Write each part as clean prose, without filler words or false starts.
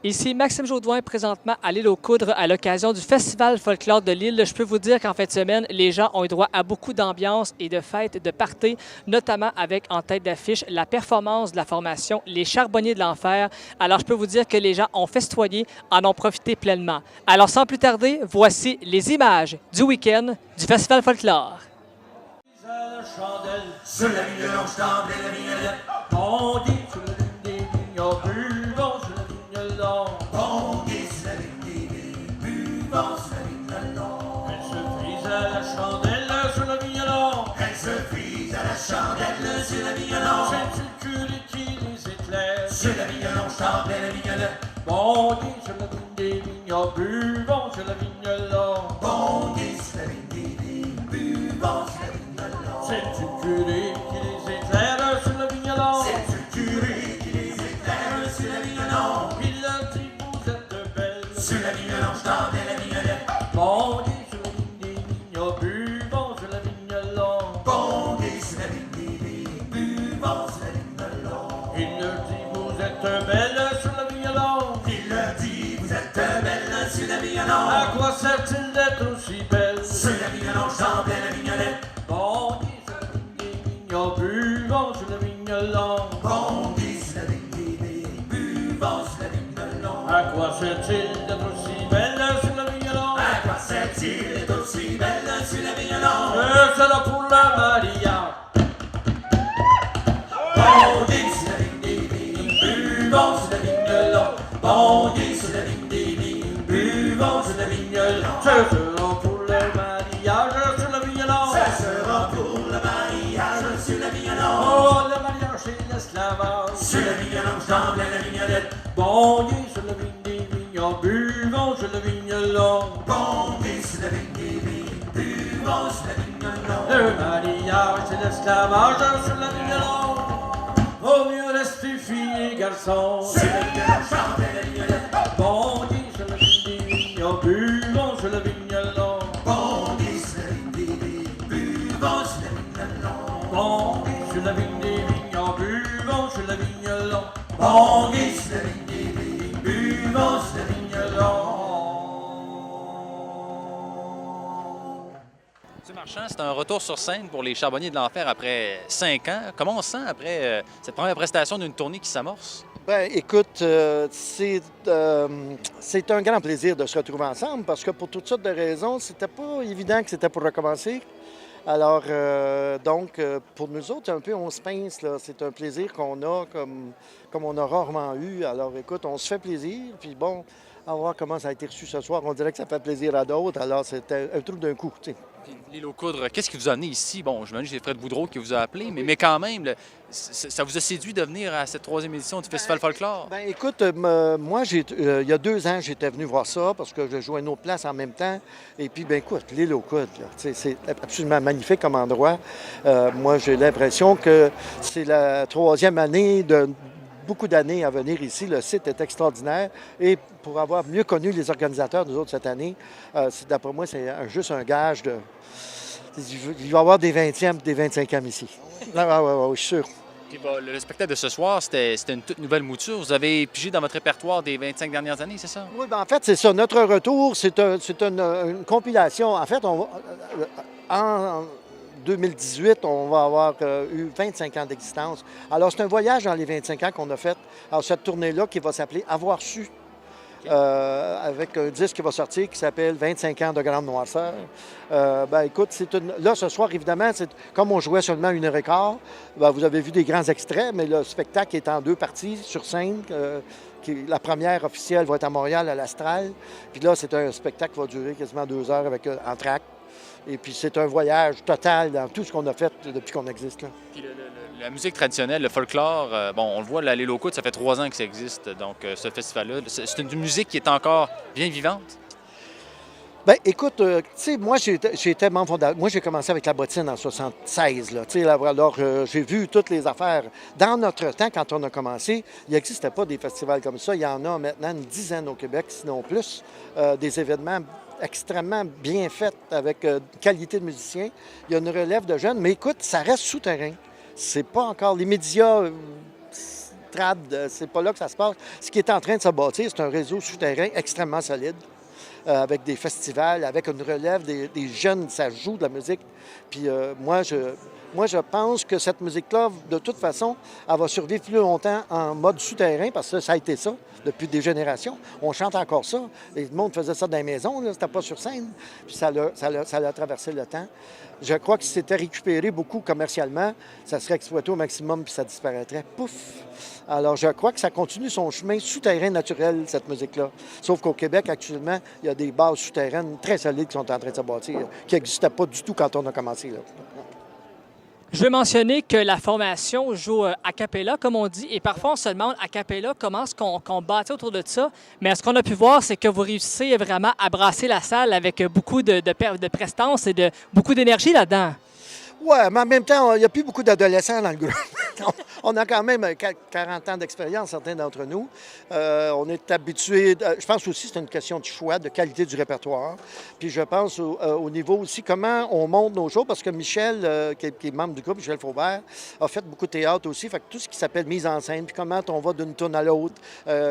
Ici Maxime Jaudoin, présentement à l'île aux Coudres à l'occasion du Festival Folklore de l'île. Je peux vous dire qu'en fin de semaine, les gens ont eu droit à beaucoup d'ambiance et de fêtes, de parties, notamment avec en tête d'affiche la performance de la formation Les Charbonniers de l'Enfer. Alors, je peux vous dire que les gens ont festoyé, en ont profité pleinement. Alors, sans plus tarder, voici les images du week-end du Festival Folklore. Sur la vigne l'ange table et la vigne on dit sur la vigne des vignes, buvons sur la vigne long. On dit sur la vigne des vignes, buvons sur la vigne long. Elle se frise à la chandelle sur la vigne long. Elle se frise à la chandelle sur la vigne long. C'est une curie qui les éclaire. Sur la vigne l'ange table et la vigne on dit sur la vigne des vignes, buvons sur la vigne long. On dit sur la vigne des vignes, buvons sur la vigne long. C'est une curie qui les éclaire sur la vigne long. C'est une curie qui les éclaire sur la vigne long. Il a dit vous êtes belle sur la vigne long, je tendais la vigne bon dit sur la vigne des vignes, buvons sur la vigne long. Bon dit sur la vigne des vignes, buvons sur la vigne long. Il a dit vous êtes belle sur la vigne long. Il a dit vous êtes belle sur la vigne long. À quoi sert-il d'être aussi belle sur la vigne long, je tendais la vigne bon dit sur la vigne des vignes, buvons sur la vigne long. Bon dit sur la vigne des vignes, buvons sur la vigne long. À quoi sert-il d'être aussi belle sur la vigne long? À quoi sert-il d'être aussi belle sur la vigne long? C'est là pour la Maria. Bon dit sur la vigne des vignes, buvons sur la vigne long. Bon dit sur la vigne des vignes, buvons sur la vigne long. Ce sera pour le mariage sur la vigne long. Ce sera pour le mariage sur la vigne long. Oh, le mariage c'est l'esclavage sur la vigne long, je tremble la vignolette. Bon dit sur la vigne des vignes, buvons sur la vigne long. Bon dit sur la vigne des vignes, buvons sur la vigne long. Le mariage c'est l'esclavage sur la vigne long. Vaut mieux rester filles et garçons sur la vigne long, je tremble la vignolette. Bon dit sur la vigne des vignes, buvons sur la vigne long. Bon dit sur la vigne des vignes, buvons sur la vigne long. Bon dit sur la vigne des vignes, buvons sur la vigne long. Bon dit sur la vigne des vignes, buvons sur la vigne long. M. Marchand, c'est un retour sur scène pour les Charbonniers de l'Enfer après 5 ans. Comment on se sent après cette première prestation d'une tournée qui s'amorce? Bien, écoute, c'est un grand plaisir de se retrouver ensemble parce que pour toutes sortes de raisons, c'était pas évident que c'était pour recommencer. Alors, donc, pour nous autres, un peu, on se pince, là. C'est un plaisir qu'on a comme on a rarement eu. Alors, écoute, on se fait plaisir, puis bon, à voir comment ça a été reçu ce soir. On dirait que ça fait plaisir à d'autres, alors c'était un truc d'un coup, tu sais. Puis l'île aux Coudres, qu'est-ce qui vous a amené ici? Bon, j'imagine que c'est Fred Boudreau qui vous a appelé, mais quand même, ça vous a séduit de venir à cette 3e édition du Festival Folklore? Bien, écoute, moi, il y a 2 ans, j'étais venu voir ça parce que je jouais une autre place en même temps. Et puis, bien, écoute, l'île aux Coudres, là, c'est absolument magnifique comme endroit. Moi, j'ai l'impression que c'est la 3e année de beaucoup d'années à venir ici. Le site est extraordinaire. Et pour avoir mieux connu les organisateurs, nous autres, cette année, d'après moi, c'est juste un gage de... Il va y avoir des 20e des 25e ici. Oui, je suis sûr. Puis, le spectacle de ce soir, c'était une toute nouvelle mouture. Vous avez pigé dans votre répertoire des 25 dernières années, c'est ça? Oui, bien, en fait, c'est ça. Notre retour, c'est une compilation. En fait, en 2018, on va avoir eu 25 ans d'existence. Alors, c'est un voyage dans les 25 ans qu'on a fait. Alors, cette tournée-là qui va s'appeler Avoir su, avec un disque qui va sortir qui s'appelle 25 ans de grande noirceur. Ben, écoute, là, ce soir, évidemment, comme on jouait seulement 1h15, ben, vous avez vu des grands extraits, mais le spectacle est en 2 parties sur scène. La première officielle va être à Montréal, à l'Astral. Puis là, c'est un spectacle qui va durer quasiment 2 heures avec entracte. Et puis, c'est un voyage total dans tout ce qu'on a fait depuis qu'on existe, là. Puis la musique traditionnelle, le folklore, bon, on le voit, l'île aux Coudres, ça fait 3 ans que ça existe, donc ce festival-là. C'est une musique qui est encore bien vivante? Bien, écoute, tu sais, moi, j'étais membre fondateur. Moi, j'ai commencé avec la bottine en 76, là. Tu sais, alors, j'ai vu toutes les affaires. Dans notre temps, quand on a commencé, il n'existait pas des festivals comme ça. Il y en a maintenant une dizaine au Québec, sinon plus, des événements extrêmement bien faits avec qualité de musiciens. Il y a une relève de jeunes, mais écoute, ça reste souterrain. c'est pas encore les médias trad, c'est pas là que ça se passe. Ce qui est en train de se bâtir, c'est un réseau souterrain extrêmement solide, avec des festivals, avec une relève des jeunes, ça joue de la musique. Puis moi, je pense que cette musique-là, de toute façon, elle va survivre plus longtemps en mode souterrain, parce que ça a été ça depuis des générations. On chante encore ça. Et le monde faisait ça dans les maisons, là, c'était pas sur scène. Puis ça a traversé le temps. Je crois que si c'était récupéré beaucoup commercialement, ça serait exploité au maximum puis ça disparaîtrait. Pouf! Alors, je crois que ça continue son chemin souterrain naturel, cette musique-là. Sauf qu'au Québec, actuellement, il y a des bases souterraines très solides qui sont en train de se bâtir, qui n'existaient pas du tout quand on a commencé, là. Je veux mentionner que la formation joue a cappella, comme on dit, et parfois on se demande a cappella comment est-ce qu'on bâtit autour de ça. Mais ce qu'on a pu voir, c'est que vous réussissez vraiment à brasser la salle avec beaucoup de prestance et de beaucoup d'énergie là-dedans. Oui, mais en même temps, il n'y a plus beaucoup d'adolescents dans le groupe. On a quand même 40 ans d'expérience, certains d'entre nous. On est habitués. Je pense aussi que c'est une question de choix, de qualité du répertoire. Puis je pense au niveau aussi comment on monte nos shows, parce que Michel, qui est membre du groupe, Michel Faubert, a fait beaucoup de théâtre aussi. Fait que tout ce qui s'appelle mise en scène, puis comment on va d'une tourne à l'autre,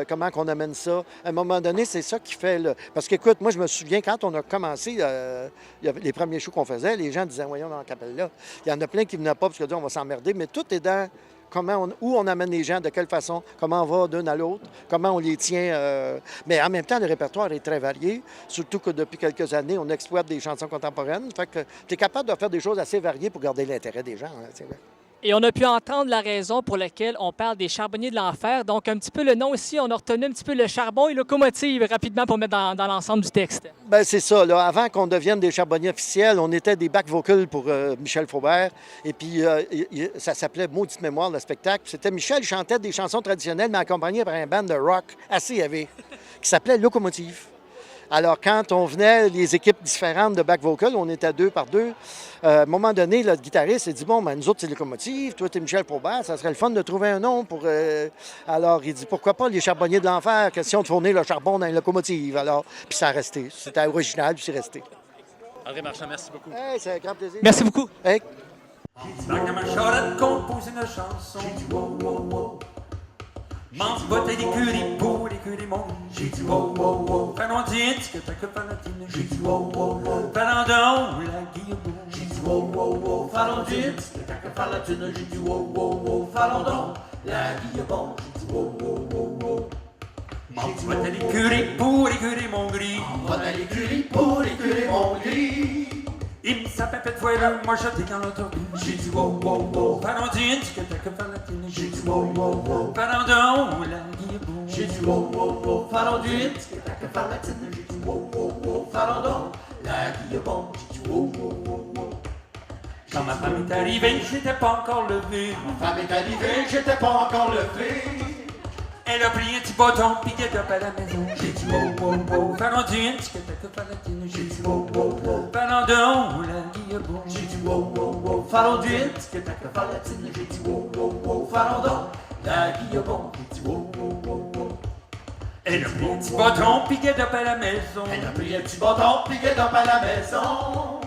comment on amène ça. À un moment donné, c'est ça qui fait. Parce qu'écoute, moi, je me souviens, quand on a commencé, il y avait les premiers shows qu'on faisait, les gens disaient, voyons, dans la capelle-là. Il y en a plein qui ne venaient pas parce qu'on va s'emmerder, mais tout est dans où on amène les gens, de quelle façon, comment on va d'une à l'autre, comment on les tient. Mais en même temps, le répertoire est très varié, surtout que depuis quelques années, on exploite des chansons contemporaines. Fait que tu es capable de faire des choses assez variées pour garder l'intérêt des gens. Hein, c'est vrai. Et on a pu entendre la raison pour laquelle on parle des charbonniers de l'enfer. Donc, un petit peu le nom ici, on a retenu un petit peu le charbon et locomotive rapidement pour mettre dans l'ensemble du texte. Bien, c'est ça. Là. Avant qu'on devienne des charbonniers officiels, on était des back vocals pour Michel Faubert. Et puis, ça s'appelait Maudite mémoire, le spectacle. C'était Michel, il chantait des chansons traditionnelles, mais accompagné par un band de rock assez élevé, qui s'appelait Locomotive. Alors, quand on venait, les équipes différentes de back vocal, on était 2 par 2. À un moment donné, le guitariste s'est dit, bon, ben, nous autres, c'est Locomotive, toi, t'es Michel Faubert, ça serait le fun de trouver un nom pour... Alors, il dit, pourquoi pas les charbonniers de l'enfer, question de fournir le charbon dans les locomotives. Alors, puis ça a resté. C'était original, puis c'est resté. André Marchand, merci beaucoup. Hey, c'est un grand plaisir. Merci beaucoup. Hey. Quand ma charrette compose une chanson, j'ai dit wow, wow, wow. Mange botte d'écurie pour l'écurie mon. J'ai dit wow, wow, wow. Fanon dit que t'as que palatine. J'ai dit wow, wow, wow. Falandon, la guillaume. J'ai dit wow, wow, wow. Fanon dit que t'as que palatine. J'ai dit wow, wow, wow. Falandon, la guillaume. J'ai dit wow, wow, wow, wow. Mange botte d'écurie pour l'écurie mon gris. Mange botte d'écurie pour l'écurie mon gris. Il me s'appelle de voileux, moi je dis quand l'auto. J'ai dit wow, wow, wow. Pardon, dis que t'as que faire la tine. J'ai dit wow, wow, wow. Pardon, la guillaume. J'ai dit wow, wow, wow. Pardon, dis que t'as que faire la tine. J'ai dit wow, wow, wow. Pardon, la guillaume. J'ai dit wow, wow, wow, wow. Quand ma femme est arrivée, j'étais pas encore levé. Ma femme est arrivée, j'étais pas encore levé. Elle a pris un petit bâton, puis qu'elle up à la maison. J'ai dit wow, wow, wow. Pardon, dis que t'as que faire la tine. J'ai dit wow, wow, wow. Pardon, la guillaume. J'ai dit wow, wow, wow. Pardon, dis que t'as que faire la tine. J'ai dit wow, wow, wow. Pardon, la guillaume. J'ai dit wow, wow, wow, wow. Elle a pris un petit bâton, puis qu'elle up à la maison. Elle a pris un petit bâton, puis qu'elle up à la maison.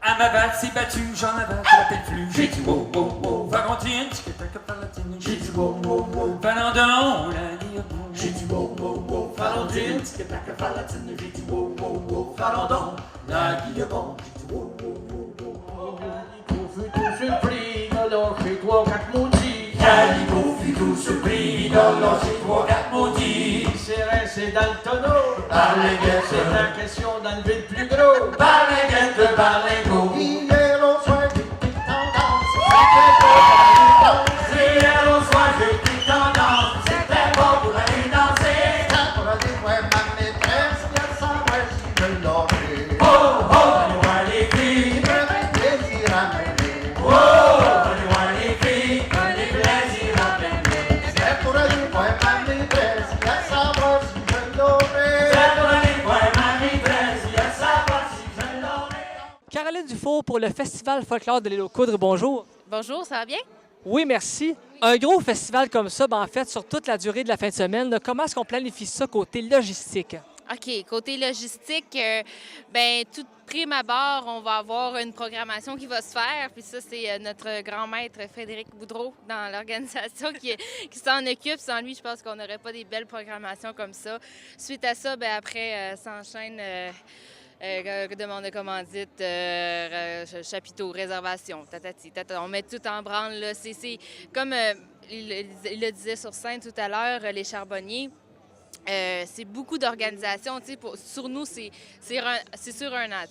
À ma batte s'est battue, j'en avais la peine plus. J'ai dit wow, wow, wow. Valentine, que t'as que faire la tine. J'ai dit wow, wow, wow. Valentin, la guillaume. J'ai dit wow, wow, wow. Valentine, que t'as que faire la tine. J'ai dit wow, wow, wow. Valentin, la guillaume. J'ai dit wow, wow, wow, wow. Yalico fut tout surpris, alors chez toi, 4 maudits. Yalico fut tout surpris, alors chez toi, 4 maudits. C'est resté dans le tonneau. Par les guettes, c'est la question d'enlever le plus gros. Par les guettes, par les go. Hier au soir, j'ai pris tendance. C'était bon pour aller danser. Hier au soir, j'ai pris tendance. C'était bon pour aller danser. C'était pour aller voir ma maîtresse. Qu'elle s'en va si je l'aurai. Oh, oh, allez voir les filles. Je me plaisir à mener. Oh, allez voir les filles. Je me plaisir à mener. C'est pour aller voir ma maîtresse. Qu'elle s'en va si je l'aurai. C'est pour aller voir ma maîtresse. Qu'elle s'en va si je l'aurai. Caroline Dufour pour le Festival Folklore de l'Île aux Coudres, bonjour. Bonjour, ça va bien? Oui, merci. Un gros festival comme ça, ben, en fait, sur toute la durée de la fin de semaine, là, comment est-ce qu'on planifie ça côté logistique? OK. Côté logistique, ben tout prime abord, on va avoir une programmation qui va se faire. Puis ça, c'est notre grand maître Frédéric Boudreau dans l'organisation qui s'en occupe. Sans lui, je pense qu'on n'aurait pas des belles programmations comme ça. Suite à ça, ben après, s'enchaîne demande de commandite, chapiteau, réservation, tatati, tata. On met tout en branle. Là. C'est comme il le disait sur scène tout à l'heure, les charbonniers. C'est beaucoup d'organisations. Sur nous, c'est sur un an.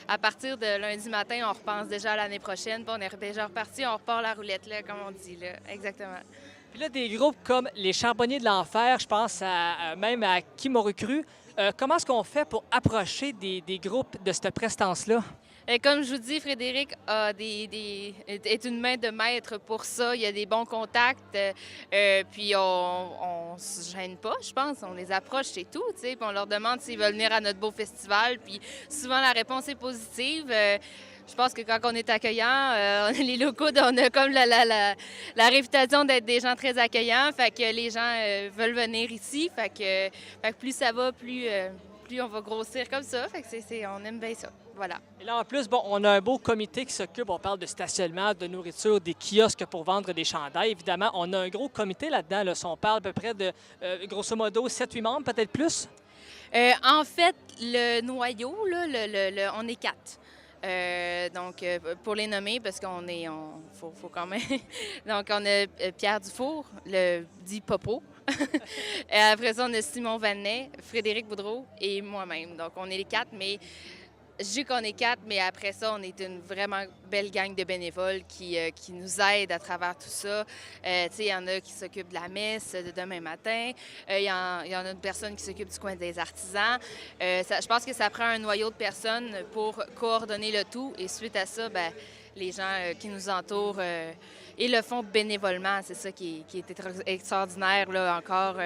À partir de lundi matin, on repense déjà à l'année prochaine. Puis on est déjà reparti, on repart la roulette, là, comme on dit. Là. Exactement. Puis là, des groupes comme les Charbonniers de l'Enfer, je pense même à Qui m'aurait cru. Comment est-ce qu'on fait pour approcher des groupes de cette prestance-là? Comme je vous dis, Frédéric est une main de maître pour ça. Il y a des bons contacts. Puis on se gêne pas, je pense. On les approche, c'est tout. Puis on leur demande s'ils veulent venir à notre beau festival. Puis souvent, la réponse est positive. Je pense que quand on est accueillant, les locaux, on a comme la réputation d'être des gens très accueillants. Fait que les gens veulent venir ici. Fait que plus ça va, plus on va grossir comme ça. Fait que on aime bien ça. Voilà. Et là, en plus, bon, on a un beau comité qui s'occupe, on parle de stationnement, de nourriture, des kiosques pour vendre des chandails. Évidemment, on a un gros comité là-dedans. Là, si on parle à peu près de, grosso modo, 7-8 membres, peut-être plus? En fait, le noyau, là, on est 4. Donc, pour les nommer, parce faut quand même. Donc, on a Pierre Dufour, le dit Popo. Et après ça, on a Simon Vanet, Frédéric Boudreau et moi-même. Donc, on est les 4, mais je dis qu'on est 4, mais après ça, on est une vraiment belle gang de bénévoles qui nous aident à travers tout ça. Il y en a qui s'occupent de la messe de demain matin. Il y en a une personne qui s'occupe du coin des artisans. Je pense que ça prend un noyau de personnes pour coordonner le tout. Et suite à ça, ben, les gens qui nous entourent, ils le font bénévolement. C'est ça qui est extraordinaire là, encore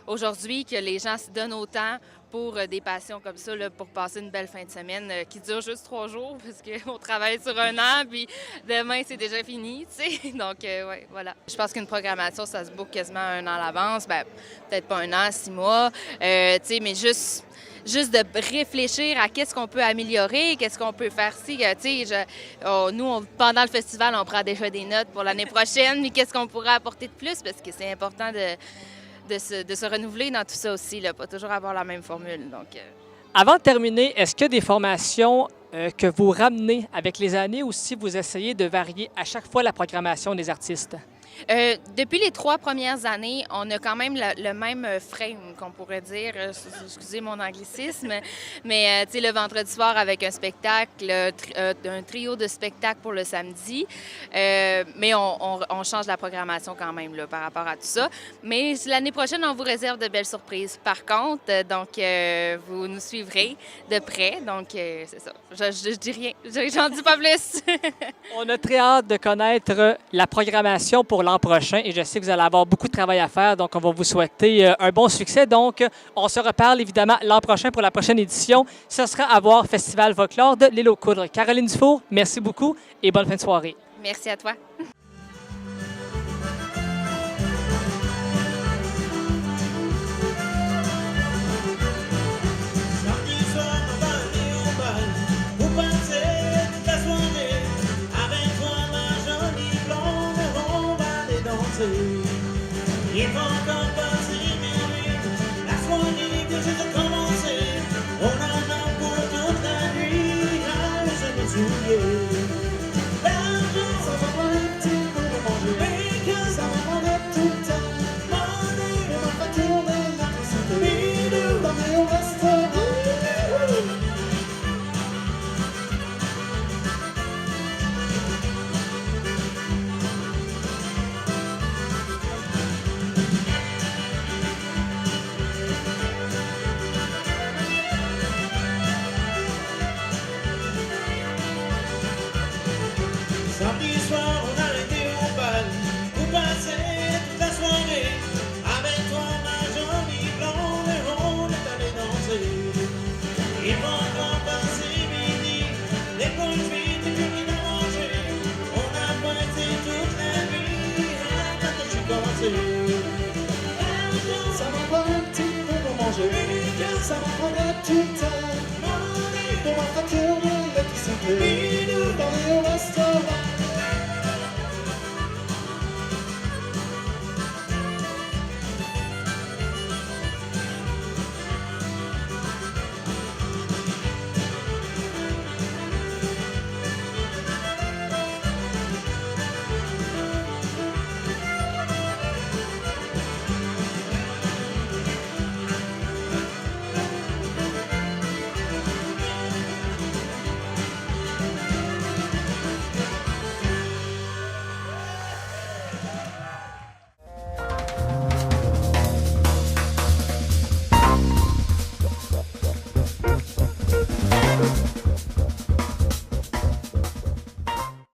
aujourd'hui, que les gens se donnent autant pour des passions comme ça, là, pour passer une belle fin de semaine qui dure juste 3 jours, parce qu'on travaille sur un an, puis demain, c'est déjà fini, tu sais. Donc, ouais, voilà. Je pense qu'une programmation, ça se book quasiment 1 an à l'avance. Ben, peut-être pas 1 an, 6 mois, tu sais, mais juste de réfléchir à qu'est-ce qu'on peut améliorer, qu'est-ce qu'on peut faire si, tu sais, pendant le festival, on prend déjà des notes pour l'année prochaine, mais qu'est-ce qu'on pourrait apporter de plus, parce que c'est important de se renouveler dans tout ça aussi, là, pas toujours avoir la même formule. Donc, Avant de terminer, est-ce qu'il y a des formations que vous ramenez avec les années ou si vous essayez de varier à chaque fois la programmation des artistes? Depuis les 3 premières années, on a quand même le même frame, qu'on pourrait dire, excusez mon anglicisme, mais tu sais, le vendredi soir avec un spectacle, un trio de spectacles pour le samedi, mais on change la programmation quand même là, par rapport à tout ça. Mais l'année prochaine, on vous réserve de belles surprises. Par contre, donc, vous nous suivrez de près, donc c'est ça. Je dis rien, j'en dis pas plus. On a très hâte de connaître la programmation pour l'an prochain et je sais que vous allez avoir beaucoup de travail à faire, donc on va vous souhaiter un bon succès. Donc, on se reparle évidemment l'an prochain pour la prochaine édition. Ce sera à voir Festival Folklore de l'Île aux Coudres. Caroline Dufour, merci beaucoup et bonne fin de soirée. Merci à toi. Il faut encore passer minuit, la soirée vient juste de commencer. On en a pour toute la nuit, là je me souviens. L'argent, ça va pas un petit peu de manger, mais que ça va prendre tout le temps. Manger, on va tourner l'électricité, puis nous emmener au restaurant. Samedi soir, on a été au bal pour passer toute la soirée. Avec toi, ma jolie blonde, on est allé danser. Il faut encore passer midi, les confites et puis rien à manger. On a passé toute la nuit, quand j'ai commencé. Ça va pas un petit peu pour manger. ça me prendrait tout le temps. Pour ma facture de l'électricité, d'aller au restaurant.